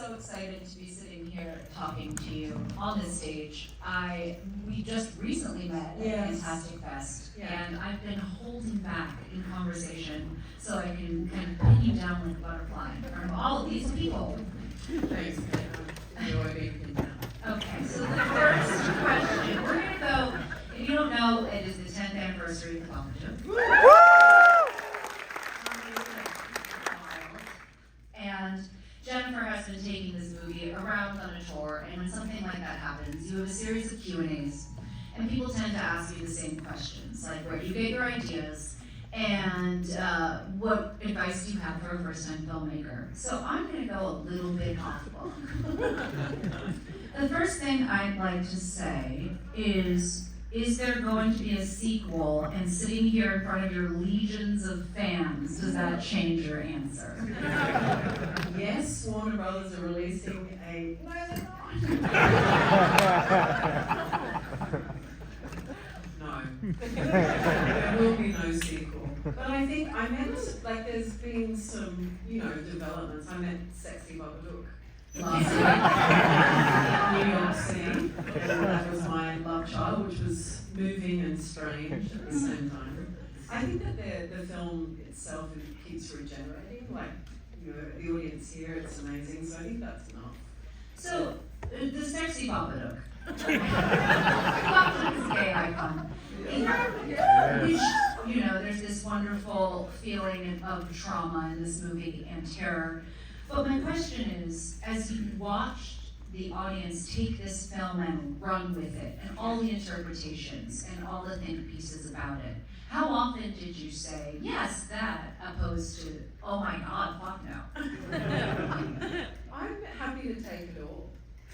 so excited to be sitting here talking to you on this stage. We just recently met at Fantastic Fest, and I've been holding back in conversation so I can kind of pin you down like a butterfly in front of all of these people. Thanks, enjoy being pinned down. Okay, so the first question, we're gonna go, if you don't know, it is the 10th anniversary of the Babadook. And Jennifer has been taking this movie around on a tour, and when something like that happens, you have a series of Q&As, and people tend to ask you the same questions, like where do you get your ideas, and what advice do you have for a first-time filmmaker? So I'm going to go a little bit off book. The first thing I'd like to say is there going to be a sequel, and sitting here in front of your legions of fans, does that change your answer? Yes, Warner Brothers are releasing a... No, they're not. No. There will be no sequel. But I meant, like, there's been some, developments. I meant Sexy Babadook last week in New York City. And that was my love child, which was moving and strange at the same time. I think that the film itself keeps regenerating. Like, the audience here, it's amazing. So I think that's enough. So, the Sexy Babadook. Babadook is a gay icon. Which, there's this wonderful feeling of trauma in this movie and terror. But my question is, as you watched the audience take this film and run with it, and all the interpretations and all the think pieces about it, how often did you say, yes, that, opposed to, oh my God, fuck no? I'm happy to take it all.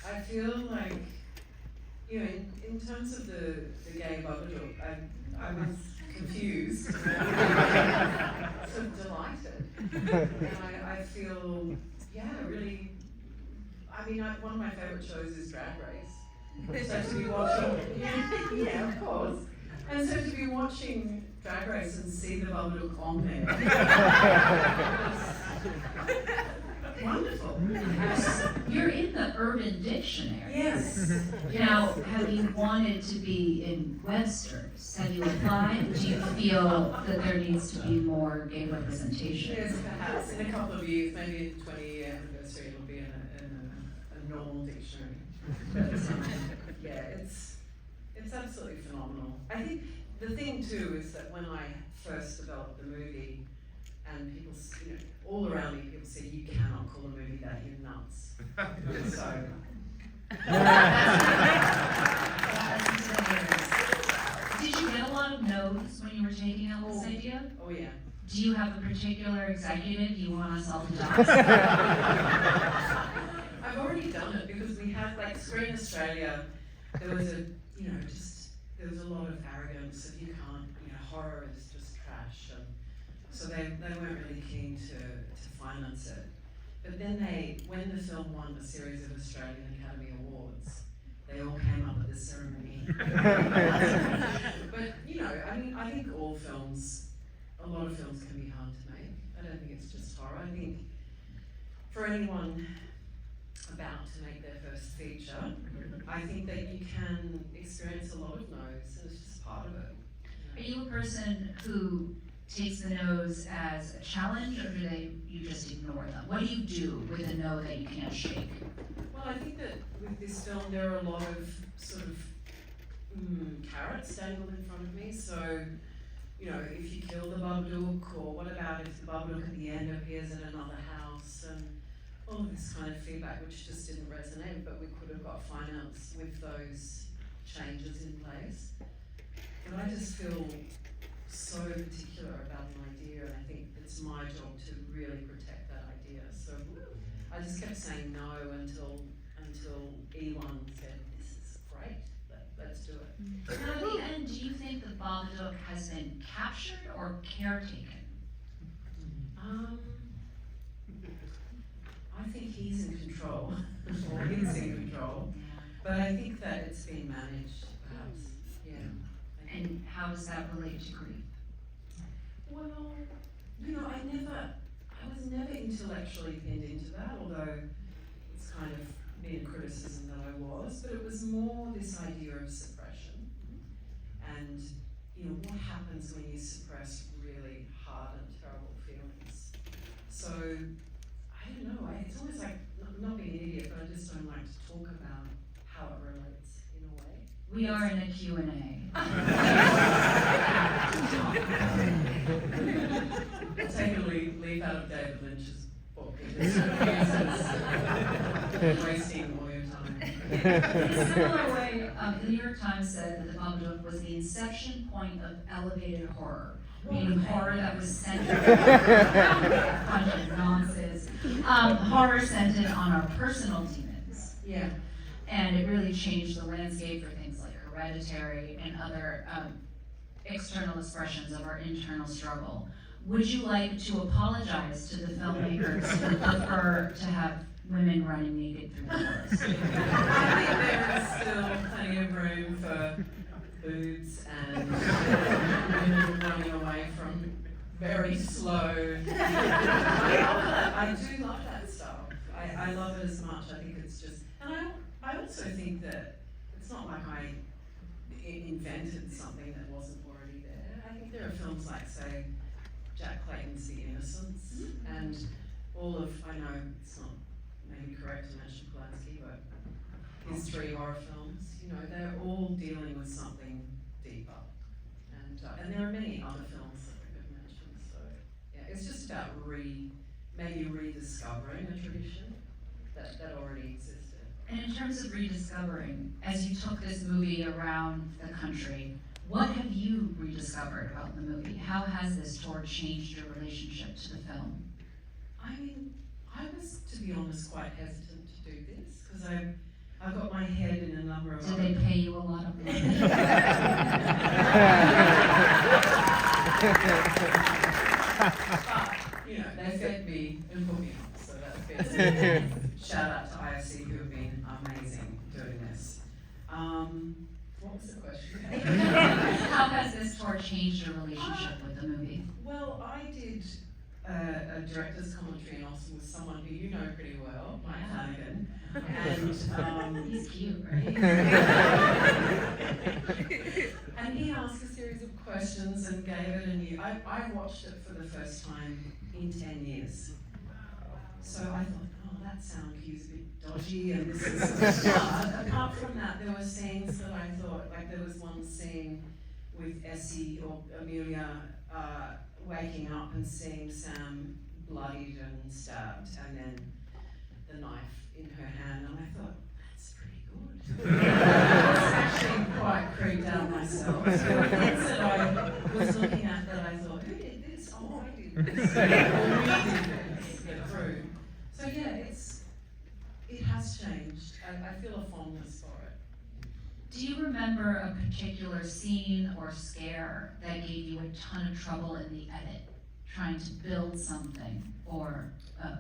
I feel like, in terms of the gay Babadook, I was confused, sort of delighted. And I feel, really, one of my favourite shows is Drag Race. So to be watching, of course. And so to be watching Drag Race and see the Babadook on there, wonderful. You're in the Urban Dictionary. Yes. Now, have you wanted to be in Webster's? Have you applied? Do you feel that there needs to be more gay representation? Yes, perhaps in a couple of years, maybe in 20-year anniversary, it'll be in a normal dictionary. But it's absolutely phenomenal. I think the thing too is that when I first developed the movie, and people, all around me, people said, you cannot call a movie that, you're nuts. So. Did you get a lot of no's when you were taking out this idea? Oh yeah. Do you have a particular executive you want us all to dox? I've already done it because we had, like, Screen Australia, there was there was a lot of arrogance that you can't, horror is just trash. And so they weren't really keen to finance it. But then when the film won a series of Australian Academy Awards, they all came up at the ceremony. But, I think a lot of films can be hard to make. I don't think it's just horror. I think for anyone about to make their first feature, I think that you can experience a lot of no's, and it's just part of it. Are you a person who takes the no's as a challenge, or you just ignore them? What do you do with a no that you can't shake? Well, I think that with this film, there are a lot of sort of carrots dangled in front of me. So, if you kill the Babadook, or what about if the Babadook at the end appears in another house, and all of this kind of feedback which just didn't resonate, but we could have got finance with those changes in place. But I just feel so particular about an idea, and I think it's my job to really protect that idea. So I just kept saying no until Elon said, this is great, let's do it. Now, at the end, do you think the Babadook has been captured or caretaken? I think he's in control, or he's in control, but I think that it's been managed, perhaps, And how does that relate to grief? Well, I was never intellectually pinned into that, although it's kind of been a criticism that I was, but it was more this idea of suppression. And, you know, what happens when you suppress really hard and terrible feelings? So, I don't know, it's almost like, not being an idiot, but I just don't like to talk about how it relates in a way. We are in a Q&A. I'll take a leaf out of David Lynch's book. Wasting all your time. In a similar way, the New York Times said that the Babadook was the inception point of elevated horror, meaning horror that was centered horror centered on our personal demons. Yeah. And it really changed the landscape for things like Hereditary and other external expressions of our internal struggle. Would you like to apologize to the filmmakers who prefer to have women running naked through the forest? I think there is still plenty of room for boobs and women running away from very slow. I do love that stuff. I love it as much. I think it's just, and I also think that it's not like I invented something that wasn't already there. I think there are films like, say, Jack Clayton's The Innocents, and all of, I know it's not maybe correct to mention Polanski, but his 3 horror films, you know, they're all dealing with something deeper. And there are many other films that we could mention, so yeah, it's just about maybe rediscovering a tradition that already existed. And in terms of rediscovering, as you took this movie around the country, what have you rediscovered about the movie? How has this tour changed your relationship to the film? I mean, I was, to be honest, quite hesitant to do this, because I've got my head in a number of Did they pay you a lot of money? But, you know, they fed me and put me up, so that's good. Shout out to IFC who have been amazing doing this. What was the question? How has this tour changed your relationship with the movie? Well, I did a director's commentary in Austin with someone who you know pretty well, Mike Flanagan. And he's cute, right? And he asked a series of questions and gave it a new. I watched it for the first time in 10 years. So I thought, oh, that sound cue's a bit dodgy, and this is. But apart from that, there were scenes that I thought, like there was one scene with Essie or Amelia waking up and seeing Sam bloodied and stabbed, and then the knife in her hand, and I thought, that's pretty good. I was actually quite creeped out myself. So things that I was looking at that I thought, who did this? Oh, I did this. Or we did this. Get through. So yeah, it has changed. I feel a fondness for it. Do you remember a particular scene or scare that gave you a ton of trouble in the edit, trying to build something or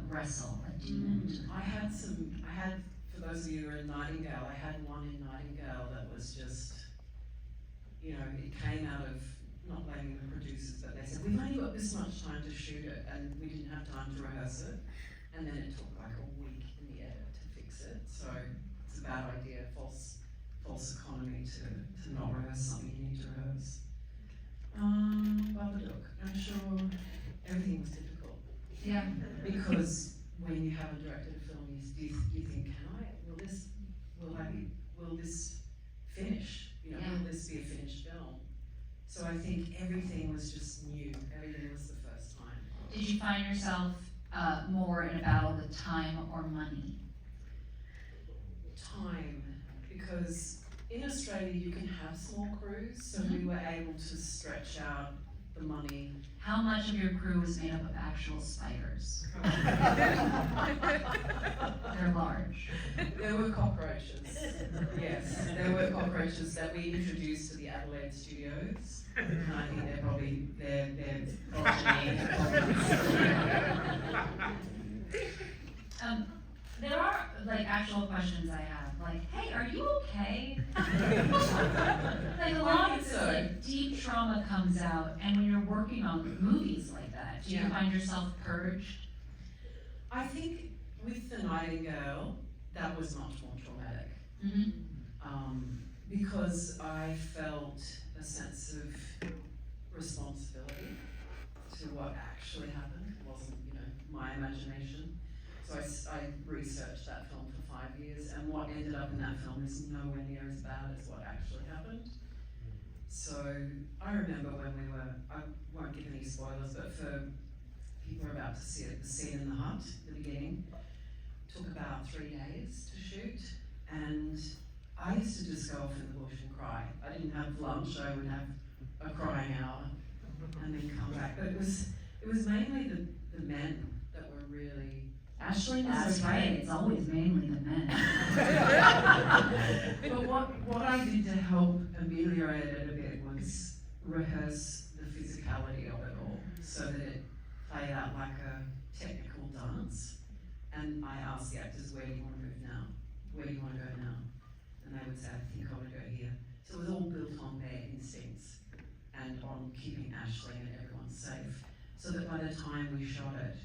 wrestle a demon? I had, for those of you who are in Nightingale, I had one in Nightingale that was just, you know, it came out of not blaming the producers, but they said, we've only got this much time to shoot it, and we didn't have time to rehearse it. And then it took like a week in the edit to fix it. So it's a bad idea, false economy to not rehearse something you need to rehearse. Babadook, I'm sure everything was difficult. Yeah. Because when you haven't directed a film, you think, will this finish? You know, will this be a finished film? So I think everything was just new. Everything was the first time. Did you find yourself more in a battle with time or money? Time, because in Australia you can have small crews, so we were able to stretch out the money. How much of your crew was made up of actual spiders? They're large. There were cockroaches. Yes, there were cockroaches that we introduced to the Adelaide studios. And I think they're probably there are like actual questions I have, like, hey, are you okay? Like a lot of this like deep trauma comes out, and when you're working on movies like that, do you find yourself purged? I think with The Nightingale, that was much more traumatic. Mm-hmm. Because I felt a sense of responsibility to what actually happened. It wasn't, my imagination. So I researched that film for 5 years, and what ended up in that film is nowhere near as bad as what actually happened. So I remember when I won't give any spoilers, but for people who are about to see it, the scene in the hut, the beginning, took about 3 days to shoot, and I used to just go off in the bush and cry. I didn't have lunch, I would have a crying hour and then come back. But it was mainly the men that were really. Ashley, that's right. It's always mainly the men. But what I did to help ameliorate it a bit was rehearse the physicality of it all, so that it played out like a technical dance. And I asked the actors, where do you want to move now? Where do you want to go now? And they would say, I think I want to go here. So it was all built on their instincts and on keeping Ashley and everyone safe, so that by the time we shot it,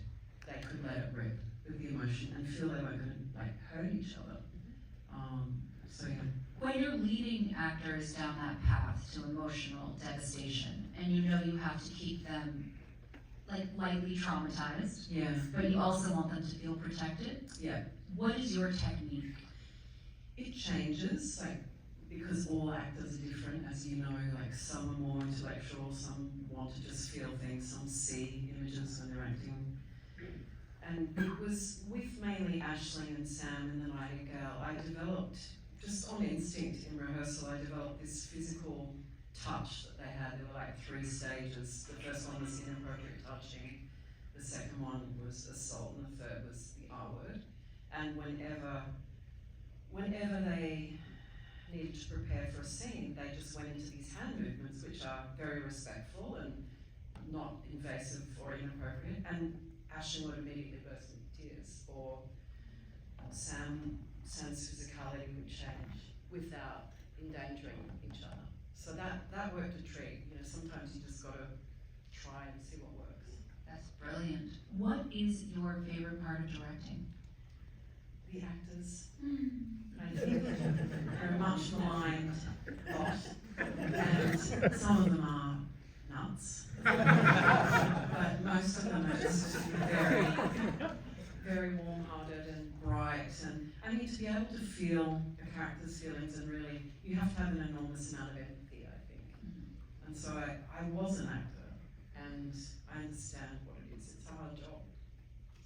they could let it rip with the emotion and feel they weren't going to hurt each other. So yeah. When you're leading actors down that path to emotional devastation, and you have to keep them lightly traumatized, Yeah. but you also want them to feel protected. Yeah. What is your technique? It changes, because all actors are different, as you know. Some are more intellectual, some want to just feel things, some see images when they're acting. And it was with mainly Ashley and Sam and the Nightingale, I developed, just on instinct in rehearsal, I developed this physical touch that they had. There were 3 stages. The first one was inappropriate touching, the second one was assault, and the third was the R word. And whenever they needed to prepare for a scene, they just went into these hand movements, which are very respectful and not invasive or inappropriate. And Ashley would immediately burst into tears, or Sam's physicality would change without endangering each other. So that worked a treat. Sometimes you just got to try and see what works. That's brilliant. What is your favorite part of directing? The actors. I think they're a much maligned lot, and some of them are nuts. But most of them are just very, very warm-hearted and bright. And I need to be able to feel a character's feelings, and really, you have to have an enormous amount of empathy, I think. And so I was an actor, and I understand what it is. It's a hard job.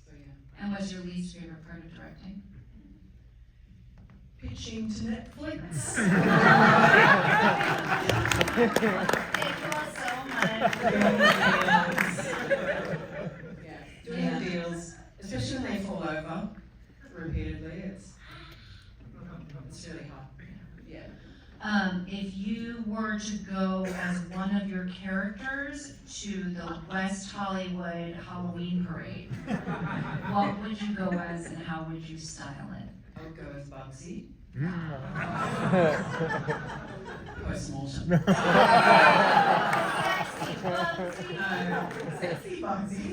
So yeah. And what's your least favorite part of directing? Pitching to Netflix. Thank you all so much. Doing deals, especially when they fall over repeatedly, it's really hard. Yeah. If you were to go as one of your characters to the West Hollywood Halloween parade, what would you go as and how would you style it? I would go as Bugsy. Post-mortem. Sexy Bugsy.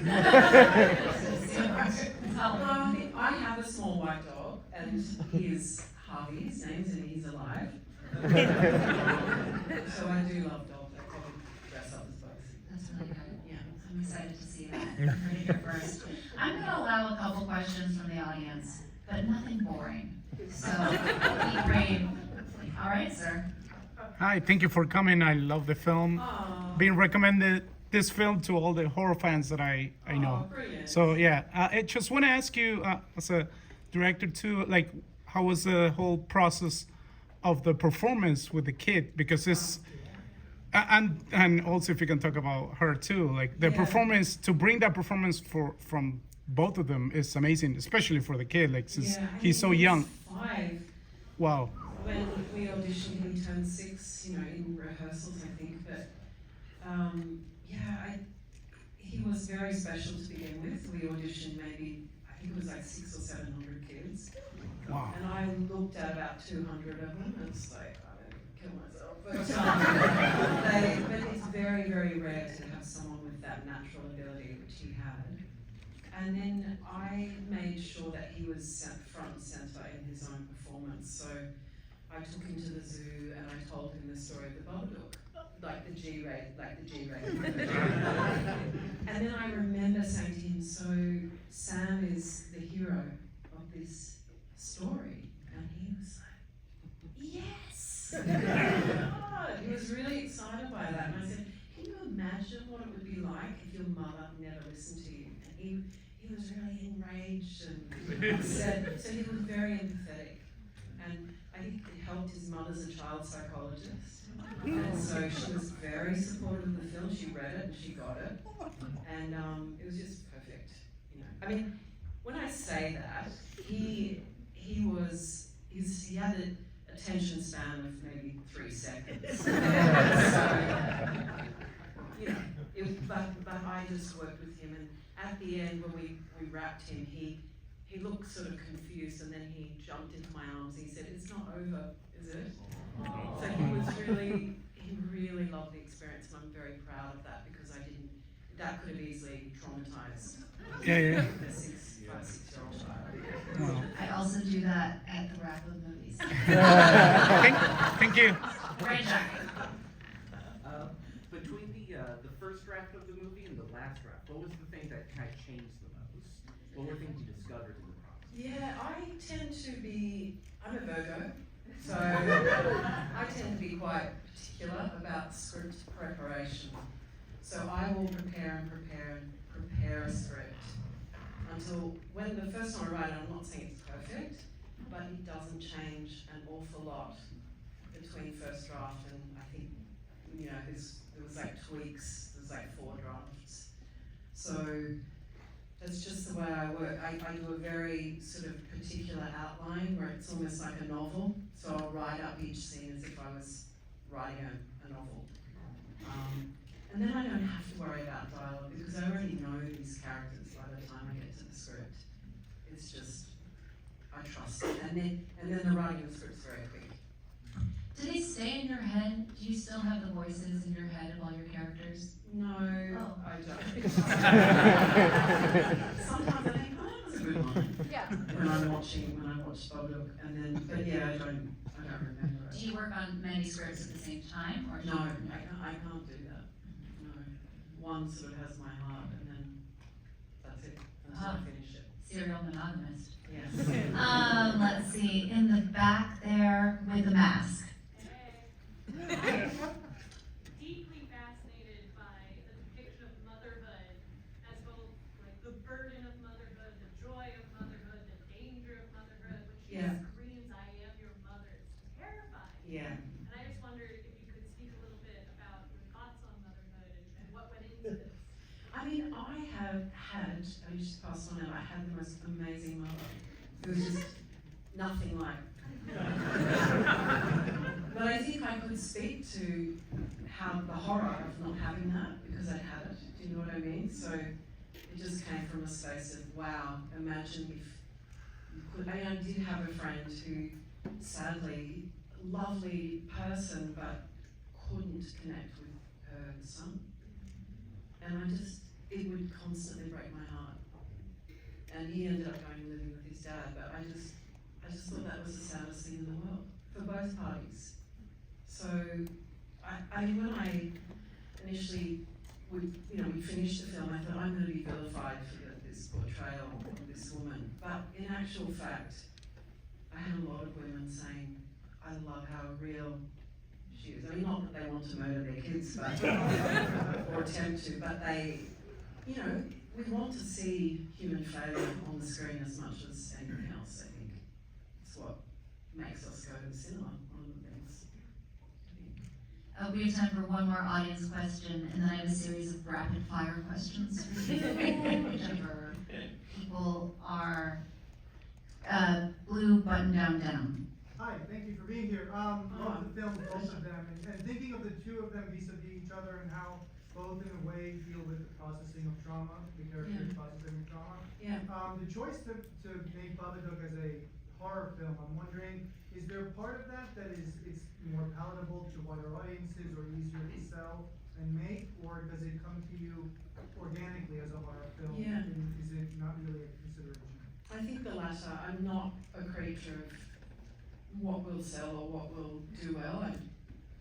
I have a small white dog, and he is Harvey, his name's, and he's alive. So I do love dogs. I probably dress up as Bugsy. That's really good. Yeah. I'm excited to see that. You heard it here first. I'm going to allow a couple questions from the audience, but nothing boring. So be brave. All right, sir. Hi, thank you for coming. I love the film. Being recommended this film to all the horror fans that I know. Brilliant. So yeah, I just want to ask you, as a director too, how was the whole process of the performance with the kid? Because it's, and also if you can talk about her too, the performance, to bring that performance from both of them is amazing, especially for the kid, since he's so young. 5. Wow. When we auditioned, he turned 6, in rehearsals, I think. But he was very special to begin with. We auditioned maybe, I think it was 600 or 700 kids. Wow. And I looked at about 200 of them, and it's I'm gonna kill myself. But it's very, very rare to have someone with that natural ability, which he had. And then I made sure that he was front and centre in his own performance. So I took him to the zoo and I told him the story of the Babadook, like the G-rated. And then I remember saying to him, so Sam is the hero of this story. And he was like, yes! Oh my God. He was really excited by that. And I said, can you imagine what it would be like if your mother never listened to you? And he was really enraged and upset. So he was very empathetic. And I think it helped his mother's a child psychologist. And so she was very supportive of the film. She read it and she got it. And it was just perfect. You know, I mean, when I say that, he had an attention span of maybe 3 seconds. So, you know, but I just worked with him, and at the end when we wrapped him, he looked sort of confused, and then he jumped into my arms and he said, "It's not over, is it?" So he really loved the experience, and I'm very proud of that because that could have easily traumatized a 5-6-year-old child. Wow. I also do that at the wrap of movies. Thank you. Right, Jack. Between the first draft of the movie and the last draft, what was the thing that kind of changed the most? What were things you discovered in the process? Yeah, I'm a Virgo, so I tend to be quite particular about script preparation. So I will prepare a script until when the first time I write it, I'm not saying it's perfect, but it doesn't change an awful lot between first draft and I think, you know, there was like tweaks, there's like 4 drafts. So that's just the way I work. I do a very sort of particular outline where it's almost like a novel. So I'll write up each scene as if I was writing a novel. And then I don't have to worry about dialogue because I already know these characters by the time I get to the script. It's just, I trust it. And then the writing of the script's very quick. Do they stay in your head? Do you still have the voices in your head of all your characters? No, Oh. I don't. Sometimes I think, oh, that was a good one. Yeah. When I watch Babadook, and then, but yeah, I don't remember Do it. you work on many scripts at the same time, or do No, you- I can't do that. No, one sort of has my heart, and then that's it until I finish it. Serial monogamist. Yes. Let's see, in the back there with the mask. Deeply fascinated by the depiction of motherhood as both like the burden of motherhood, the joy of motherhood, the danger of motherhood, when she Yeah. screams, "I am your mother." It's terrifying. Yeah. And I just wondered if you could speak a little bit about your thoughts on motherhood and what went into this. I mean, I just passed on it, I had the most amazing mother. It was just nothing like. But I think I could speak to how the horror of not having that because I had it. Do you know what I mean? So it just came from a space of wow. Imagine if you could. I did have a friend who, sadly, lovely person, but couldn't connect with her son, and it would constantly break my heart. And he ended up going and living with his dad, but I just thought that was the saddest thing in the world for both parties. So, I mean, when I initially we finished the film, I thought I'm going to be vilified for this portrayal of this woman. But in actual fact, I had a lot of women saying, "I love how real she is." I mean, not that they want to murder their kids, but or attempt to, but they, you know, we want to see human failure on the screen as much as anything else. I think it's what makes us go to the cinema. One of the things. We have time for one more audience question, and then I have a series of rapid fire questions for you. Whichever people are blue button down. Hi, thank you for being here. Love the film, both of them, and thinking of the two of them vis-a-vis each other and how both in a way deal with the processing of trauma, the characters processing of trauma. Yeah. The choice to make Babadook as a horror film, I'm wondering, is there a part of that it's more palatable to wider audiences or easier to sell and make, or does it come to you organically as a horror film? Yeah. And is it not really a consideration? I I think the latter. I'm not a creature of what will sell or what will do well.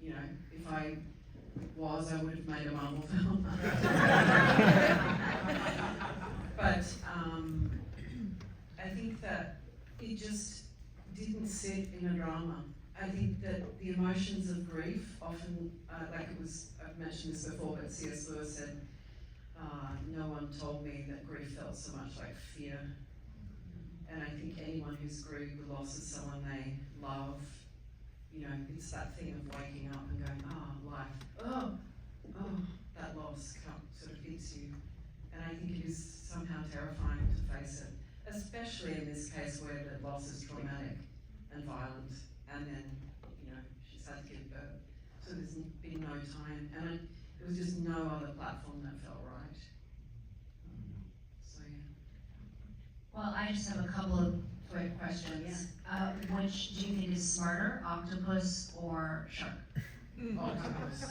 You know, if I was, I would have made a Marvel film. But I think that it just didn't sit in a drama. I think that the emotions of grief often, like it was, I've mentioned this before, but C.S. Lewis said, no one told me that grief felt so much like fear. And I think anyone who's grieved the loss of someone they love, you know, it's that thing of waking up and going, life, that loss sort of hits you. And I think it is somehow terrifying to face it, especially in this case where the loss is traumatic and violent, and then, you know, she's had to give birth. So there's been no time, and there was just no other platform that felt right. So yeah. Well, I just have a couple of quick questions. Which do you think is smarter, octopus or shark? Octopus,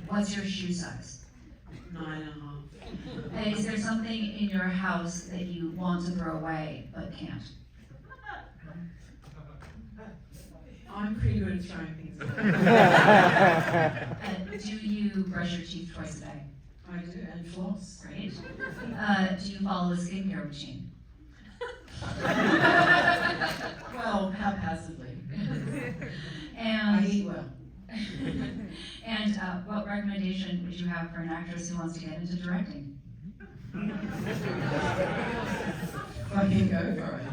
What's your shoe size? 9.5. And is there something in your house that you want to throw away but can't? I'm pretty good at throwing things away. Do you brush your teeth twice a day? I do, and floss. Great. Do you follow a skincare routine? Well, haphazardly. I And eat well. and what recommendation would you have for an actress who wants to get into directing? Fucking go for it.